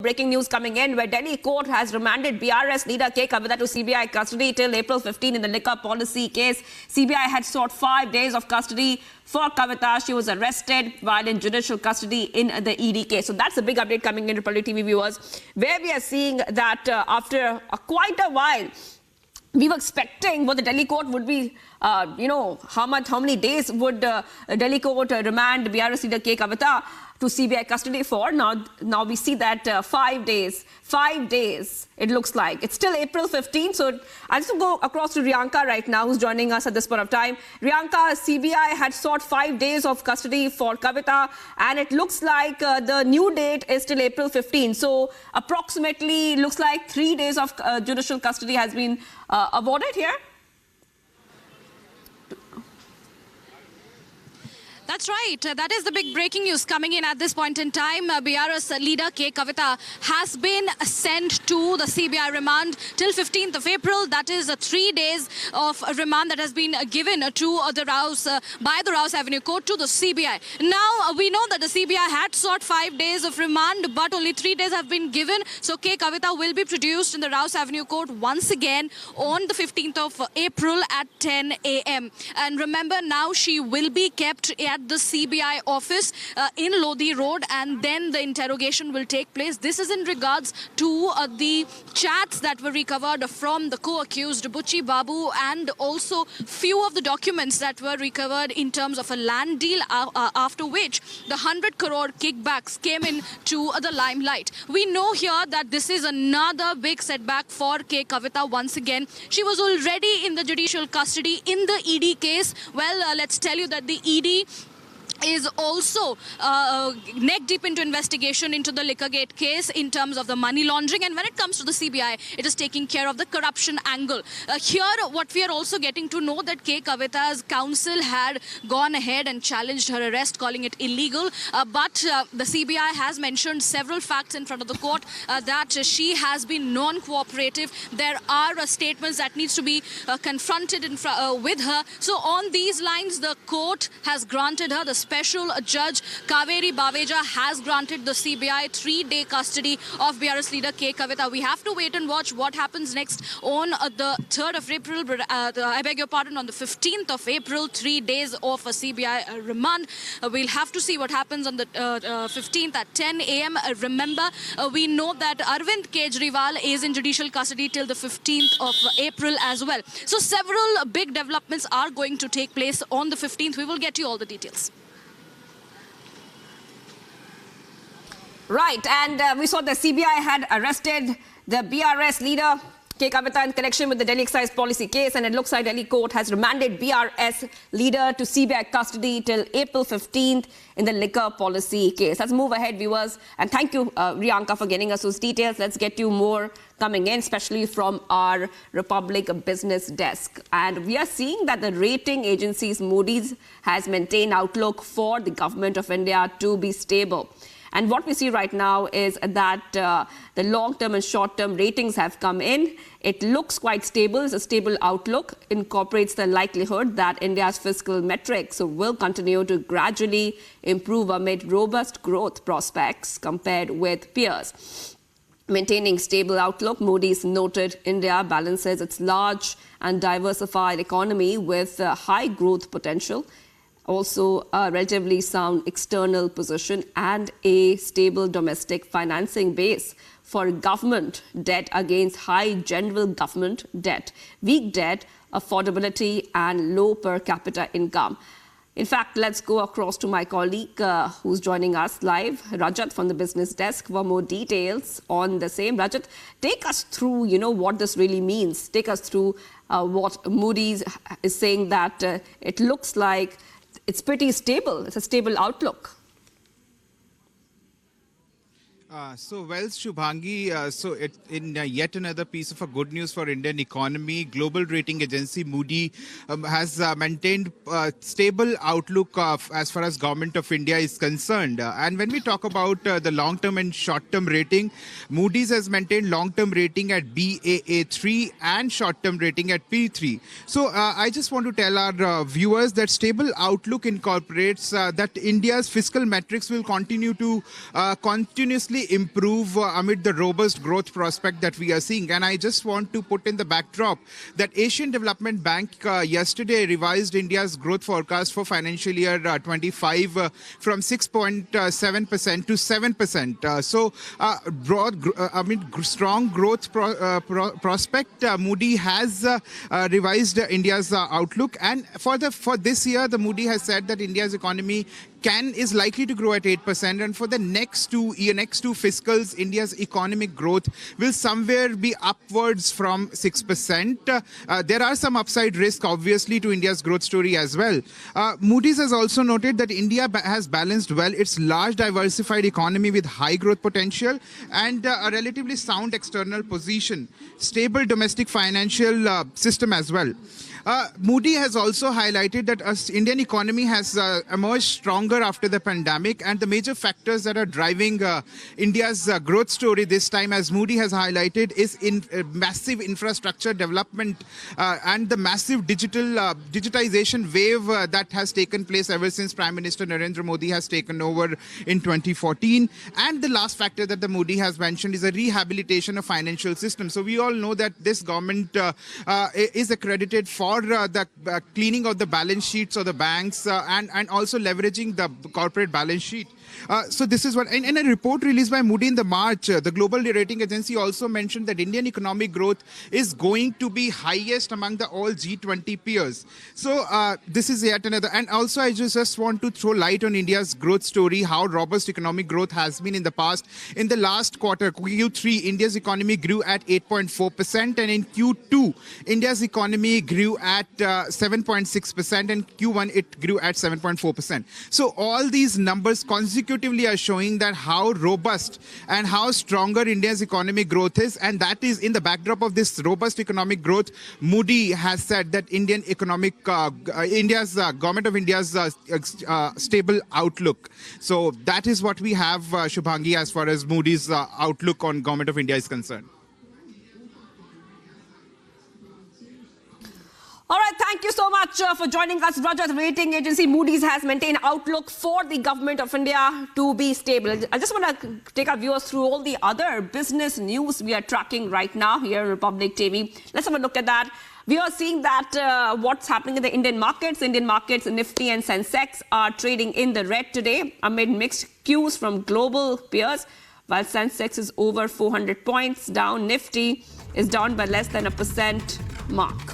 Breaking news coming in where Delhi court has remanded BRS leader K. Kavita to CBI custody till April 15 in the liquor policy case. CBI had sought 5 days of custody for Kavita. She was arrested while in judicial custody in the ED case. So that's a big update coming in to Republic TV viewers, where we are seeing that after quite a while, we were expecting what the Delhi court would be, how many days would Delhi court remand BRS leader K. Kavita to CBI custody for. Now we see that 5 days, it looks like. It's still April 15th. So I'll just go across to Riyanka right now, who's joining us at this point of time. Riyanka, CBI had sought 5 days of custody for Kavita, and it looks like the new date is till April 15th. So approximately looks like 3 days of judicial custody has been awarded here. That's right. That is the big breaking news coming in at this point in time. BRS leader K. Kavita has been sent to the CBI remand till 15th of April. That is 3 days of remand that has been given to the Rouse by the Rouse Avenue Court to the CBI. Now, we know that the CBI had sought 5 days of remand, but only 3 days have been given. So K. Kavita will be produced in the Rouse Avenue Court once again on the 15th of April at 10 a.m. And remember, now she will be kept at the CBI office in Lodi Road, and then the interrogation will take place. This is in regards to the chats that were recovered from the co-accused Buchi Babu, and also few of the documents that were recovered in terms of a land deal, after which the 100 crore kickbacks came into the limelight. We know here that this is another big setback for K. Kavita once again. She was already in the judicial custody in the ED case. Well, let's tell you that the ED is also neck deep into investigation into the Liquorgate case in terms of the money laundering, and when it comes to the CBI, it is taking care of the corruption angle. Here, what we are also getting to know that K. Kavita's counsel had gone ahead and challenged her arrest, calling it illegal, but the CBI has mentioned several facts in front of the court that she has been non-cooperative. There are statements that needs to be confronted with her. So on these lines, the court has granted her, the Special Judge Kaveri Baveja has granted the CBI 3-day custody of BRS leader K. Kavita. We have to wait and watch what happens next on the 3rd of April, I beg your pardon, on the 15th of April, 3 days of a CBI remand. We'll have to see what happens on the 15th at 10 a.m. Remember, we know that Arvind Kejriwal is in judicial custody till the 15th of April as well. So several big developments are going to take place on the 15th. We will get you all the details. Right, and we saw the CBI had arrested the BRS leader K. Kavita in connection with the Delhi excise policy case, and it looks like Delhi court has remanded BRS leader to CBI custody till April 15th in the liquor policy case. Let's move ahead, viewers, and thank you, Riyanka, for getting us those details. Let's get you more coming in, especially from our Republic Business Desk. And we are seeing that the rating agencies Moody's has maintained outlook for the government of India to be stable. And what we see right now is that the long-term and short-term ratings have come in. It looks quite stable. It's a stable outlook. Incorporates the likelihood that India's fiscal metrics will continue to gradually improve amid robust growth prospects compared with peers. Maintaining stable outlook, Moody's noted India balances its large and diversified economy with high growth potential, also a relatively sound external position, and a stable domestic financing base for government debt against high general government debt, weak debt, affordability, and low per capita income. In fact, let's go across to my colleague who's joining us live, Rajat from the Business Desk, for more details on the same. Rajat, take us through, what this really means. Take us through what Moody's is saying, that it looks like it's pretty stable. It's a stable outlook. Shubhangi, in yet another piece of good news for Indian economy, global rating agency Moody has maintained stable outlook as far as government of India is concerned. And when we talk about the long-term and short-term rating, Moody's has maintained long-term rating at Baa3 and short-term rating at P3. So I just want to tell our viewers that stable outlook incorporates that India's fiscal metrics will continue to continuously significantly improve amid the robust growth prospect that we are seeing. And I just want to put in the backdrop that Asian Development Bank yesterday revised India's growth forecast for financial year 25 from 6.7% to 7%. Strong growth prospect. Moody has revised India's outlook, and for this year, the Moody has said that India's economy is likely to grow at 8%, and for the next two fiscals, India's economic growth will somewhere be upwards from 6%. There are some upside risk, obviously, to India's growth story as well. Moody's has also noted that India has balanced well its large diversified economy with high growth potential and a relatively sound external position, stable domestic financial system as well. Moody has also highlighted that Indian economy has emerged stronger after the pandemic, and the major factors that are driving India's growth story this time, as Moody has highlighted, is in massive infrastructure development and the massive digitization wave that has taken place ever since Prime Minister Narendra Modi has taken over in 2014. And the last factor that the Moody has mentioned is a rehabilitation of financial system. So we all know that this government is accredited for the cleaning of the balance sheets of the banks and also leveraging the corporate balance sheet. So this is what, in a report released by Moody in the March, the global rating agency also mentioned that Indian economic growth is going to be highest among the all G20 peers. So this is yet another, and also I just want to throw light on India's growth story, how robust economic growth has been in the past. In the last quarter, Q3, India's economy grew at 8.4%, and in Q2, India's economy grew at 7.6%, and Q1 it grew at 7.4%. So all these numbers consecutively are showing that how robust and how stronger India's economic growth is, and that is in the backdrop of this robust economic growth. Moody has said that India's government of India's stable outlook. So that is what we have, Shubhangi, as far as Moody's outlook on government of India is concerned. All right, thank you so much for joining us. Rajat, rating agency Moody's has maintained outlook for the government of India to be stable. I just want to take our viewers through all the other business news we are tracking right now here on Republic TV. Let's have a look at that. We are seeing that what's happening in the Indian markets. Indian markets, Nifty and Sensex are trading in the red today amid mixed cues from global peers. While Sensex is over 400 points down, Nifty is down by less than 1% mark.